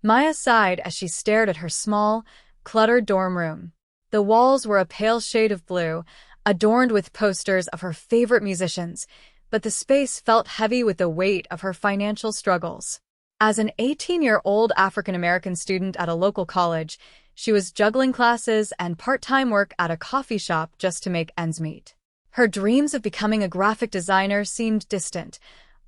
Maya sighed as she stared at her small, cluttered dorm room. The walls were a pale shade of blue, adorned with posters of her favorite musicians, but the space felt heavy with the weight of her financial struggles. As an 18-year-old African-American student at a local college, she was juggling classes and part-time work at a coffee shop just to make ends meet. Her dreams of becoming a graphic designer seemed distant,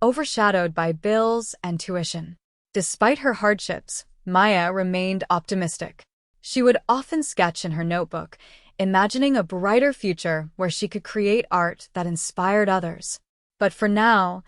overshadowed by bills and tuition. Despite her hardships, Maya remained optimistic. She would often sketch in her notebook, imagining a brighter future where she could create art that inspired others. But for now,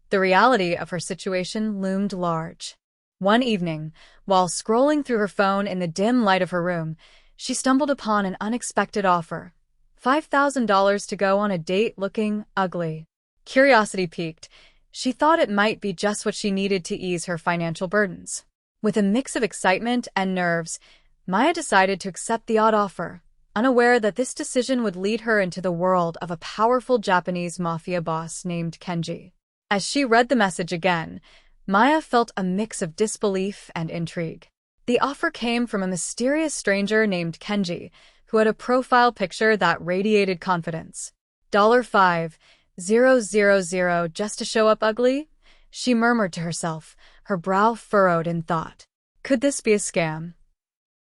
the reality of her situation loomed large. One evening, while scrolling through her phone in the dim light of her room, she stumbled upon an unexpected offer: $5,000 to go on a date looking ugly. Curiosity piqued. She thought it might be just what she needed to ease her financial burdens. With a mix of excitement and nerves, Maya decided to accept the odd offer, unaware that this decision would lead her into the world of a powerful Japanese mafia boss named Kenji. As she read the message again, Maya felt a mix of disbelief and intrigue. The offer came from a mysterious stranger named Kenji, who had a profile picture that radiated confidence. $5,000 just to show up ugly? She murmured to herself, her brow furrowed in thought. Could this be a scam?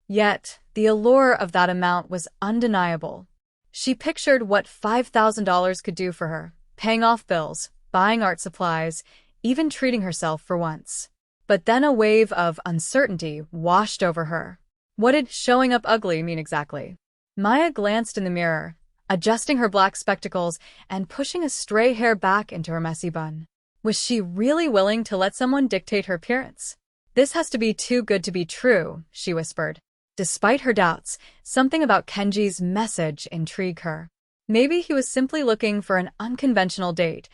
Yet, the allure of that amount was undeniable. She pictured what $5,000 could do for her, paying off bills, buying art supplies, even treating herself for once. But then a wave of uncertainty washed over her. What did showing up ugly mean exactly? Maya glanced in the mirror, adjusting her black spectacles and pushing a stray hair back into her messy bun. Was she really willing to let someone dictate her appearance? This has to be too good to be true, she whispered. Despite her doubts, something about Kenji's message intrigued her. Maybe he was simply looking for an unconventional date.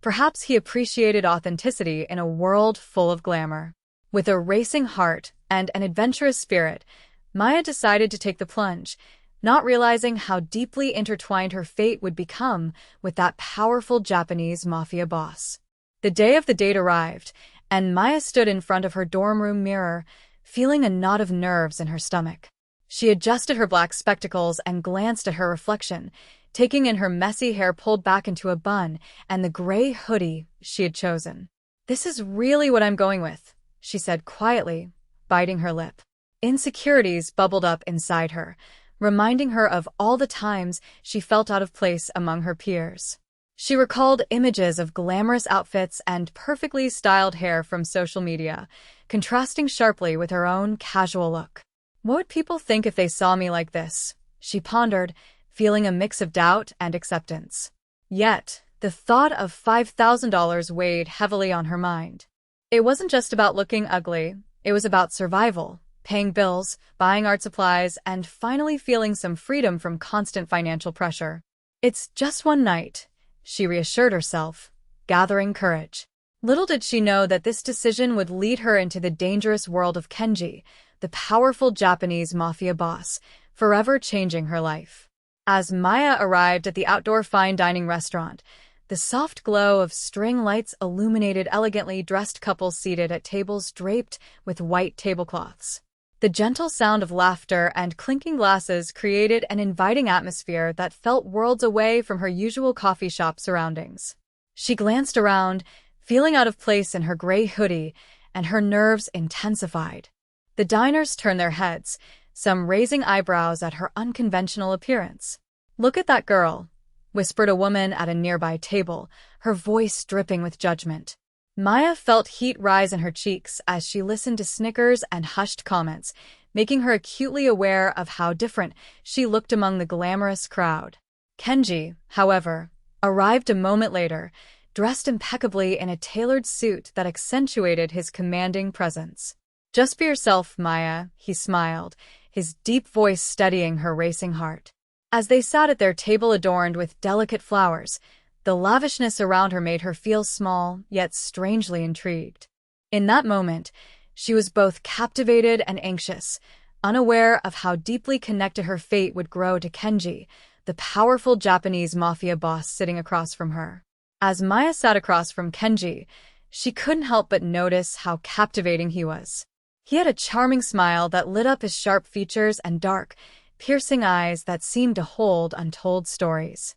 Perhaps he appreciated authenticity in a world full of glamour. With a racing heart and an adventurous spirit, Maya decided to take the plunge, not realizing how deeply intertwined her fate would become with that powerful Japanese mafia boss. The day of the date arrived, and Maya stood in front of her dorm room mirror, feeling a knot of nerves in her stomach. She adjusted her black spectacles and glanced at her reflection, taking in her messy hair pulled back into a bun and the gray hoodie she had chosen. "This is really what I'm going with," she said quietly, biting her lip. Insecurities bubbled up inside her, reminding her of all the times she felt out of place among her peers. She recalled images of glamorous outfits and perfectly styled hair from social media, contrasting sharply with her own casual look. What would people think if they saw me like this? She pondered, feeling a mix of doubt and acceptance. Yet, the thought of $5,000 weighed heavily on her mind. It wasn't just about looking ugly, it was about survival, paying bills, buying art supplies, and finally feeling some freedom from constant financial pressure. "It's just one night," she reassured herself, gathering courage. Little did she know that this decision would lead her into the dangerous world of Kenji, the powerful Japanese mafia boss, forever changing her life. As Maya arrived at the outdoor fine dining restaurant, the soft glow of string lights illuminated elegantly dressed couples seated at tables draped with white tablecloths. The gentle sound of laughter and clinking glasses created an inviting atmosphere that felt worlds away from her usual coffee shop surroundings. She glanced around, feeling out of place in her gray hoodie, and her nerves intensified. The diners turned their heads, some raising eyebrows at her unconventional appearance. "Look at that girl," whispered a woman at a nearby table, her voice dripping with judgment. Maya felt heat rise in her cheeks as she listened to snickers and hushed comments, making her acutely aware of how different she looked among the glamorous crowd. Kenji, however, arrived a moment later, dressed impeccably in a tailored suit that accentuated his commanding presence. "Just be yourself, Maya," he smiled, his deep voice steadying her racing heart. As they sat at their table adorned with delicate flowers, the lavishness around her made her feel small, yet strangely intrigued. In that moment, she was both captivated and anxious, unaware of how deeply connected her fate would grow to Kenji, the powerful Japanese mafia boss sitting across from her. As Maya sat across from Kenji, she couldn't help but notice how captivating he was. He had a charming smile that lit up his sharp features and dark, piercing eyes that seemed to hold untold stories.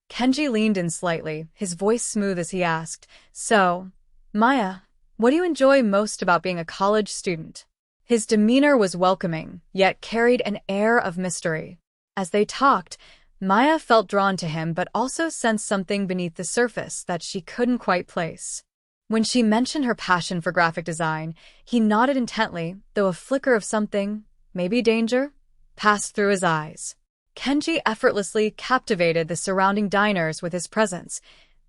Kenji leaned in slightly, his voice smooth as he asked, "So, Maya, what do you enjoy most about being a college student?" His demeanor was welcoming, yet carried an air of mystery. As they talked, Maya felt drawn to him but also sensed something beneath the surface that she couldn't quite place. When she mentioned her passion for graphic design, he nodded intently, though a flicker of something, maybe danger, passed through his eyes. Kenji effortlessly captivated the surrounding diners with his presence.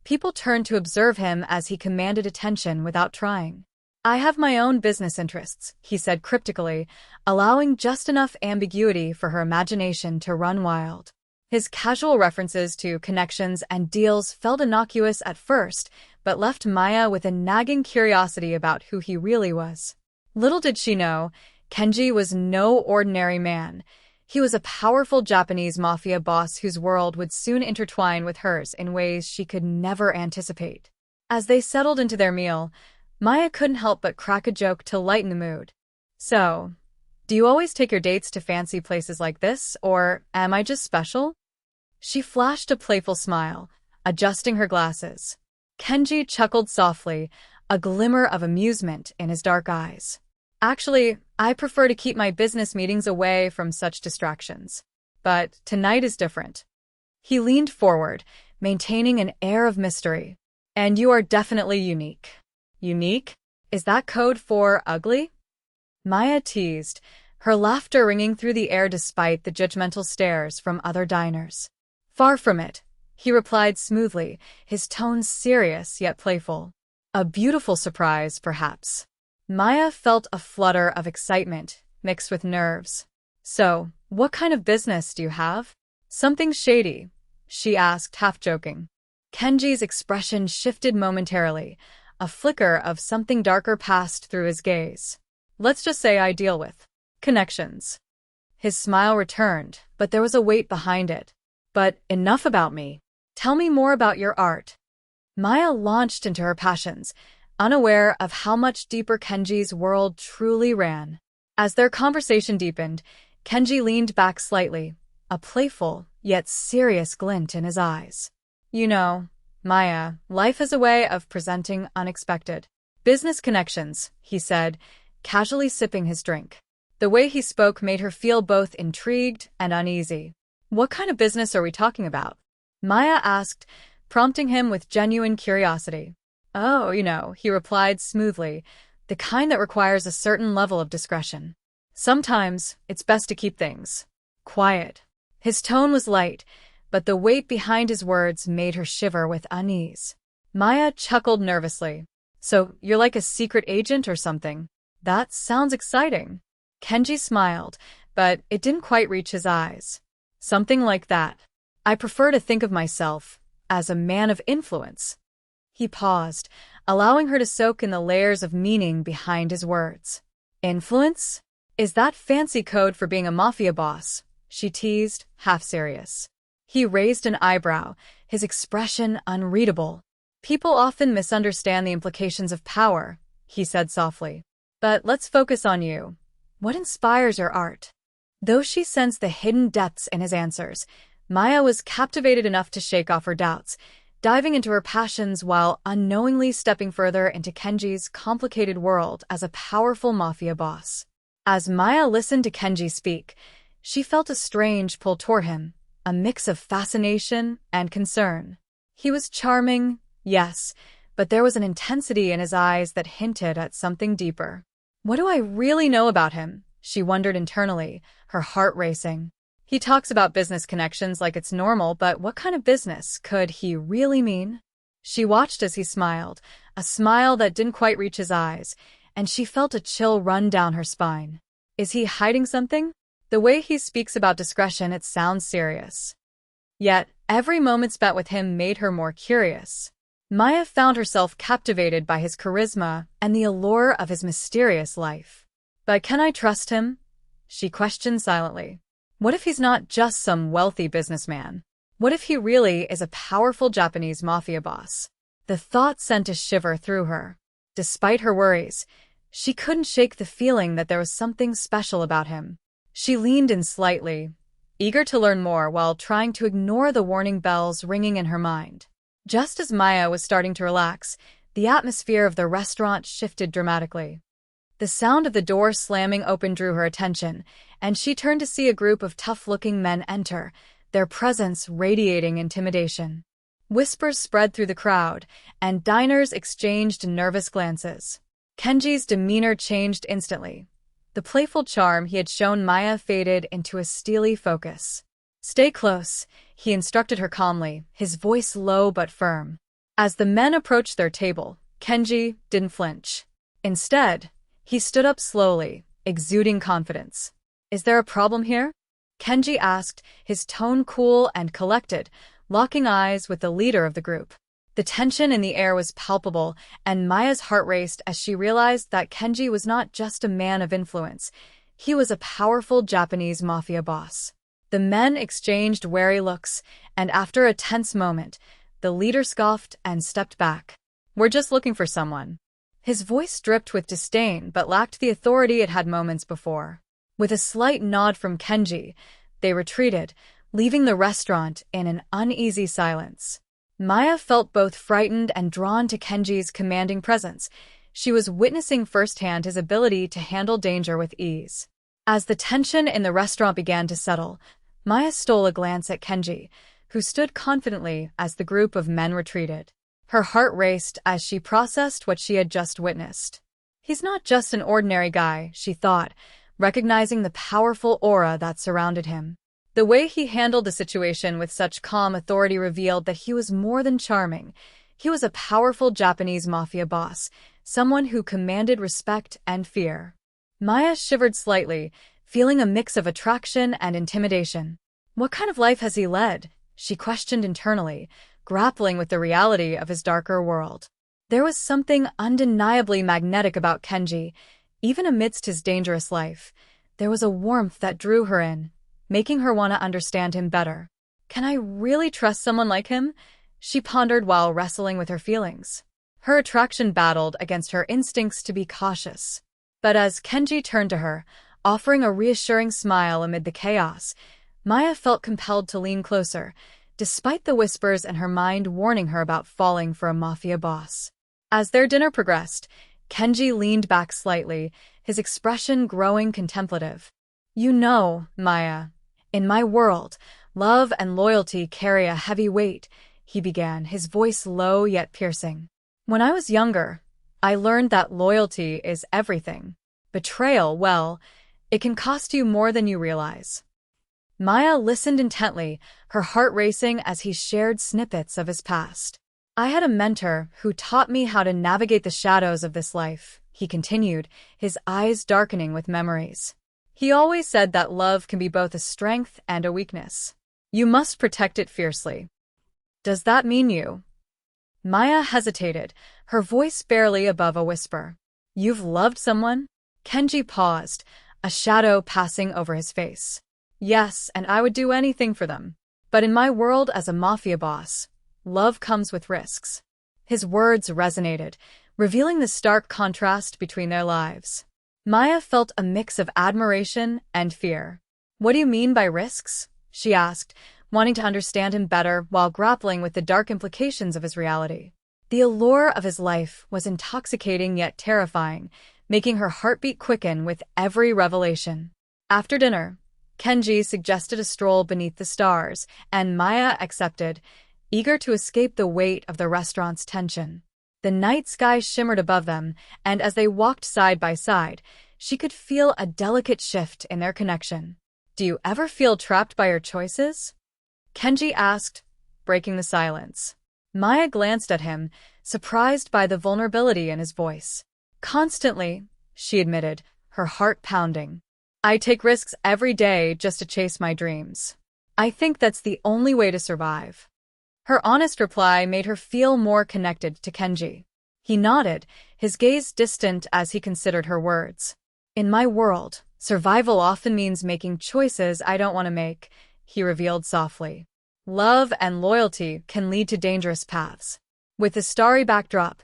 People turned to observe him as he commanded attention without trying. "I have my own business interests," he said cryptically, allowing just enough ambiguity for her imagination to run wild. His casual references to connections and deals felt innocuous at first, but left Maya with a nagging curiosity about who he really was. Little did she know, Kenji was no ordinary man. He was a powerful Japanese mafia boss whose world would soon intertwine with hers in ways she could never anticipate. As they settled into their meal, Maya couldn't help but crack a joke to lighten the mood. "So, do you always take your dates to fancy places like this, or am I just special?" She flashed a playful smile, adjusting her glasses. Kenji chuckled softly, a glimmer of amusement in his dark eyes. "Actually, I prefer to keep my business meetings away from such distractions. But tonight is different." He leaned forward, maintaining an air of mystery. "And you are definitely unique." "Unique? Is that code for ugly?" Maya teased, her laughter ringing through the air despite the judgmental stares from other diners. "Far from it," he replied smoothly, his tone serious yet playful. "A beautiful surprise, perhaps." Maya felt a flutter of excitement, mixed with nerves. "So, what kind of business do you have?" "Something shady," she asked, half-joking. Kenji's expression shifted momentarily. A flicker of something darker passed through his gaze. "Let's just say I deal with connections." His smile returned, but there was a weight behind it. "But enough about me. Tell me more about your art." Maya launched into her passions, unaware of how much deeper Kenji's world truly ran. As their conversation deepened, Kenji leaned back slightly, a playful yet serious glint in his eyes. "You know, Maya, life has a way of presenting unexpected business connections," he said, casually sipping his drink. The way he spoke made her feel both intrigued and uneasy. "What kind of business are we talking about?" Maya asked, prompting him with genuine curiosity. "Oh, he replied smoothly, "the kind that requires a certain level of discretion. Sometimes it's best to keep things quiet." His tone was light, but the weight behind his words made her shiver with unease. Maya chuckled nervously. "So you're like a secret agent or something? That sounds exciting." Kenji smiled, but it didn't quite reach his eyes. "Something like that. I prefer to think of myself as a man of influence." He paused, allowing her to soak in the layers of meaning behind his words. "Influence? Is that fancy code for being a mafia boss?" she teased, half-serious. He raised an eyebrow, his expression unreadable. "People often misunderstand the implications of power," he said softly. "But let's focus on you. What inspires your art?" Though she sensed the hidden depths in his answers, Maya was captivated enough to shake off her doubts, diving into her passions while unknowingly stepping further into Kenji's complicated world as a powerful mafia boss. As Maya listened to Kenji speak, she felt a strange pull toward him, a mix of fascination and concern. He was charming, yes, but there was an intensity in his eyes that hinted at something deeper. "What do I really know about him?" she wondered internally, her heart racing. He talks about business connections like it's normal, but what kind of business could he really mean? She watched as he smiled, a smile that didn't quite reach his eyes, and she felt a chill run down her spine. Is he hiding something? The way he speaks about discretion, it sounds serious. Yet, every moment spent with him made her more curious. Maya found herself captivated by his charisma and the allure of his mysterious life. "But can I trust him?" she questioned silently. What if he's not just some wealthy businessman? What if he really is a powerful Japanese mafia boss? The thought sent a shiver through her. Despite her worries, She couldn't shake the feeling that there was something special about him. She leaned in slightly, eager to learn more while trying to ignore the warning bells ringing in her mind. Just as Maya was starting to relax, the atmosphere of the restaurant shifted dramatically. The sound of the door slamming open drew her attention, and she turned to see a group of tough-looking men enter, their presence radiating intimidation. Whispers spread through the crowd, and diners exchanged nervous glances. Kenji's demeanor changed instantly. The playful charm he had shown Maya faded into a steely focus. "Stay close," he instructed her calmly, his voice low but firm. As the men approached their table, Kenji didn't flinch. Instead, he stood up slowly, exuding confidence. "Is there a problem here?" Kenji asked, his tone cool and collected, locking eyes with the leader of the group. The tension in the air was palpable, and Maya's heart raced as she realized that Kenji was not just a man of influence. He was a powerful Japanese mafia boss. The men exchanged wary looks, and after a tense moment, the leader scoffed and stepped back. "We're just looking for someone." His voice dripped with disdain but lacked the authority it had moments before. With a slight nod from Kenji, they retreated, leaving the restaurant in an uneasy silence. Maya felt both frightened and drawn to Kenji's commanding presence. She was witnessing firsthand his ability to handle danger with ease. As the tension in the restaurant began to settle, Maya stole a glance at Kenji, who stood confidently as the group of men retreated. Her heart raced as she processed what she had just witnessed. He's not just an ordinary guy, she thought, recognizing the powerful aura that surrounded him. The way he handled the situation with such calm authority revealed that he was more than charming. He was a powerful Japanese mafia boss, someone who commanded respect and fear. Maya shivered slightly, feeling a mix of attraction and intimidation. What kind of life has he led? She questioned internally, grappling with the reality of his darker world. There was something undeniably magnetic about Kenji. Even amidst his dangerous life, there was a warmth that drew her in, making her want to understand him better. "Can I really trust someone like him?" she pondered while wrestling with her feelings. Her attraction battled against her instincts to be cautious. But as Kenji turned to her, offering a reassuring smile amid the chaos, Maya felt compelled to lean closer, despite the whispers in her mind warning her about falling for a mafia boss. As their dinner progressed, Kenji leaned back slightly, his expression growing contemplative. "You know, Maya, in my world, love and loyalty carry a heavy weight," he began, his voice low yet piercing. "When I was younger, I learned that loyalty is everything. Betrayal, well, it can cost you more than you realize." Maya listened intently, her heart racing as he shared snippets of his past. "I had a mentor who taught me how to navigate the shadows of this life," he continued, his eyes darkening with memories. "He always said that love can be both a strength and a weakness. You must protect it fiercely." "Does that mean you?" Maya hesitated, her voice barely above a whisper. "You've loved someone?" Kenji paused, a shadow passing over his face. "Yes, and I would do anything for them. But in my world as a mafia boss, love comes with risks." His words resonated, revealing the stark contrast between their lives. Maya felt a mix of admiration and fear. "What do you mean by risks?" she asked, wanting to understand him better while grappling with the dark implications of his reality. The allure of his life was intoxicating yet terrifying, making her heartbeat quicken with every revelation. After dinner, Kenji suggested a stroll beneath the stars, and Maya accepted, eager to escape the weight of the restaurant's tension. The night sky shimmered above them, and as they walked side by side, she could feel a delicate shift in their connection. "Do you ever feel trapped by your choices?" Kenji asked, breaking the silence. Maya glanced at him, surprised by the vulnerability in his voice. "Constantly," she admitted, her heart pounding. "I take risks every day just to chase my dreams. I think that's the only way to survive." Her honest reply made her feel more connected to Kenji. He nodded, his gaze distant as he considered her words. "In my world, survival often means making choices I don't want to make," he revealed softly. "Love and loyalty can lead to dangerous paths." With the starry backdrop,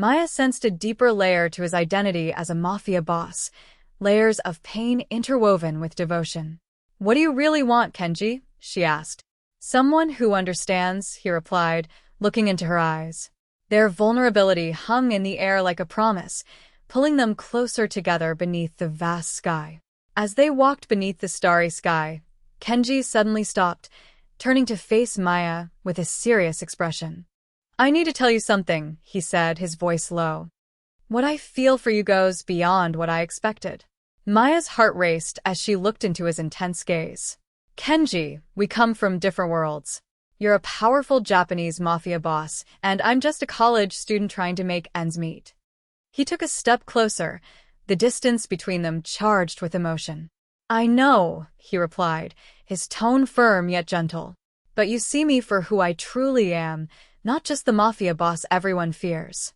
Maya sensed a deeper layer to his identity as a mafia boss, layers of pain interwoven with devotion. "What do you really want, Kenji?" she asked. "Someone who understands," he replied, looking into her eyes. Their vulnerability hung in the air like a promise, pulling them closer together beneath the vast sky. As they walked beneath the starry sky, Kenji suddenly stopped, turning to face Maya with a serious expression. "I need to tell you something," he said, his voice low. "What I feel for you goes beyond what I expected." Maya's heart raced as she looked into his intense gaze. "Kenji, we come from different worlds. You're a powerful Japanese mafia boss, and I'm just a college student trying to make ends meet." He took a step closer, the distance between them charged with emotion. "I know," he replied, his tone firm yet gentle. "But you see me for who I truly am, not just the mafia boss everyone fears."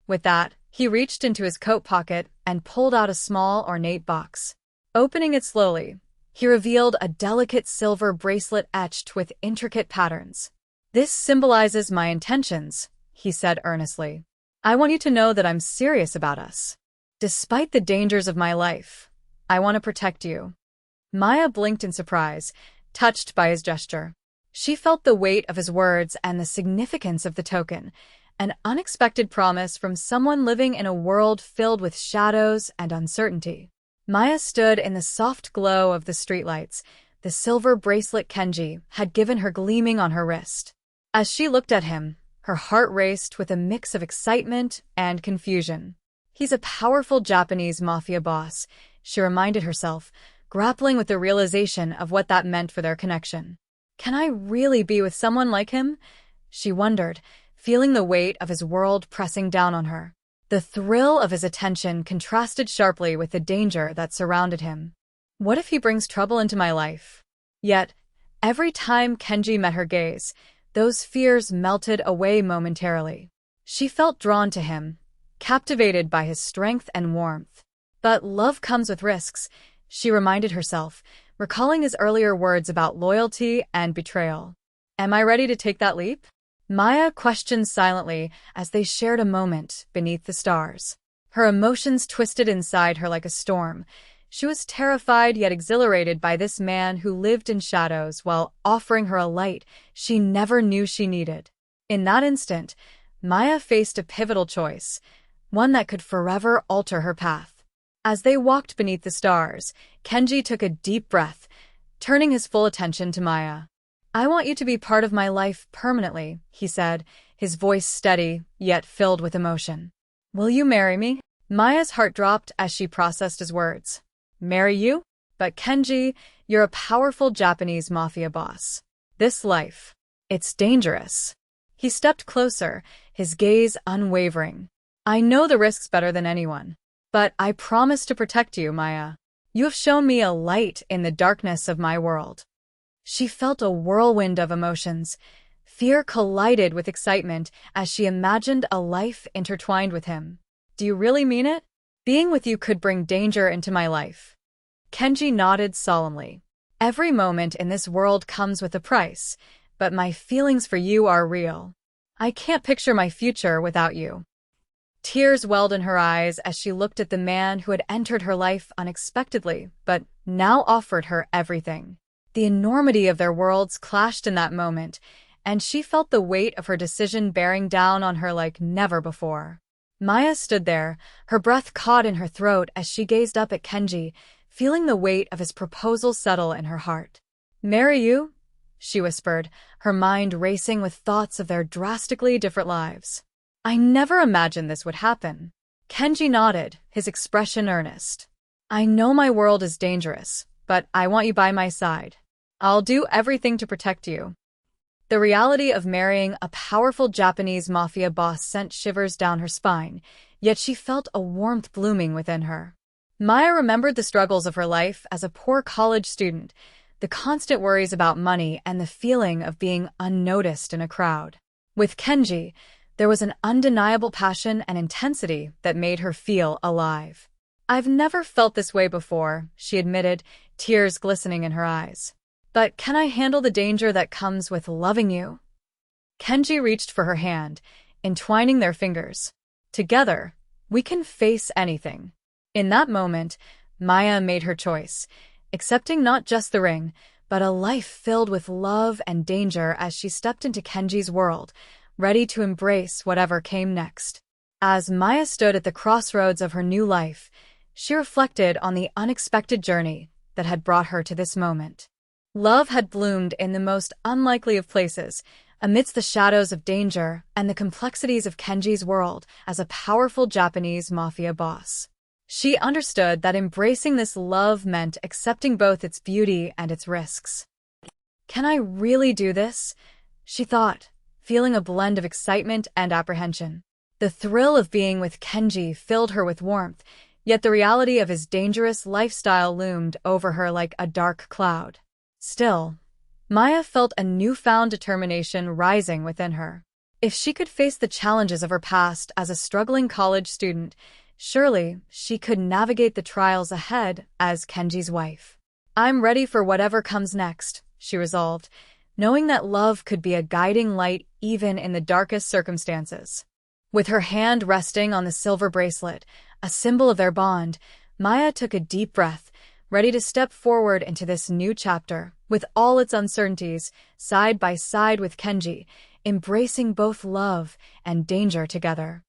With that, he reached into his coat pocket and pulled out a small, ornate box. Opening it slowly, he revealed a delicate silver bracelet etched with intricate patterns. "This symbolizes my intentions," he said earnestly. "I want you to know that I'm serious about us. Despite the dangers of my life, I want to protect you." Maya blinked in surprise, touched by his gesture. She felt the weight of his words and the significance of the token, an unexpected promise from someone living in a world filled with shadows and uncertainty. Maya stood in the soft glow of the streetlights, the silver bracelet Kenji had given her gleaming on her wrist. As she looked at him, her heart raced with a mix of excitement and confusion. "He's a powerful Japanese mafia boss," she reminded herself, grappling with the realization of what that meant for their connection. "Can I really be with someone like him?" she wondered, feeling the weight of his world pressing down on her. The thrill of his attention contrasted sharply with the danger that surrounded him. "What if he brings trouble into my life?" Yet, every time Kenji met her gaze, those fears melted away momentarily. She felt drawn to him, captivated by his strength and warmth. But love comes with risks, she reminded herself, recalling his earlier words about loyalty and betrayal. "Am I ready to take that leap?" Maya questioned silently as they shared a moment beneath the stars. Her emotions twisted inside her like a storm. She was terrified yet exhilarated by this man who lived in shadows while offering her a light she never knew she needed. In that instant, Maya faced a pivotal choice, one that could forever alter her path. As they walked beneath the stars, Kenji took a deep breath, turning his full attention to Maya. "I want you to be part of my life permanently," he said, his voice steady yet filled with emotion. "Will you marry me?" Maya's heart dropped as she processed his words. "Marry you? But Kenji, you're a powerful Japanese mafia boss. This life, it's dangerous." He stepped closer, his gaze unwavering. "I know the risks better than anyone, but I promise to protect you, Maya. You have shown me a light in the darkness of my world." She felt a whirlwind of emotions. Fear collided with excitement as she imagined a life intertwined with him. "Do you really mean it? Being with you could bring danger into my life." Kenji nodded solemnly. "Every moment in this world comes with a price, but my feelings for you are real. I can't picture my future without you." Tears welled in her eyes as she looked at the man who had entered her life unexpectedly, but now offered her everything. The enormity of their worlds clashed in that moment, and she felt the weight of her decision bearing down on her like never before. Maya stood there, her breath caught in her throat as she gazed up at Kenji, feeling the weight of his proposal settle in her heart. "Marry you?" she whispered, her mind racing with thoughts of their drastically different lives. "I never imagined this would happen." Kenji nodded, his expression earnest. "I know my world is dangerous, but I want you by my side. I'll do everything to protect you." The reality of marrying a powerful Japanese mafia boss sent shivers down her spine, yet she felt a warmth blooming within her. Maya remembered the struggles of her life as a poor college student, the constant worries about money and the feeling of being unnoticed in a crowd. With Kenji, there was an undeniable passion and intensity that made her feel alive. "I've never felt this way before," she admitted, tears glistening in her eyes. "But can I handle the danger that comes with loving you?" Kenji reached for her hand, entwining their fingers. Together, we can face anything. In that moment, Maya made her choice, accepting not just the ring, but a life filled with love and danger as she stepped into Kenji's world, ready to embrace whatever came next. As Maya stood at the crossroads of her new life, she reflected on the unexpected journey that had brought her to this moment. Love had bloomed in the most unlikely of places, amidst the shadows of danger and the complexities of Kenji's world as a powerful Japanese mafia boss. She understood that embracing this love meant accepting both its beauty and its risks. "Can I really do this?" she thought, feeling a blend of excitement and apprehension. The thrill of being with Kenji filled her with warmth, yet the reality of his dangerous lifestyle loomed over her like a dark cloud. Still, Maya felt a newfound determination rising within her. If she could face the challenges of her past as a struggling college student, surely she could navigate the trials ahead as Kenji's wife. "I'm ready for whatever comes next," she resolved, knowing that love could be a guiding light even in the darkest circumstances. With her hand resting on the silver bracelet, a symbol of their bond, Maya took a deep breath, ready to step forward into this new chapter, with all its uncertainties, side by side with Kenji, embracing both love and danger together.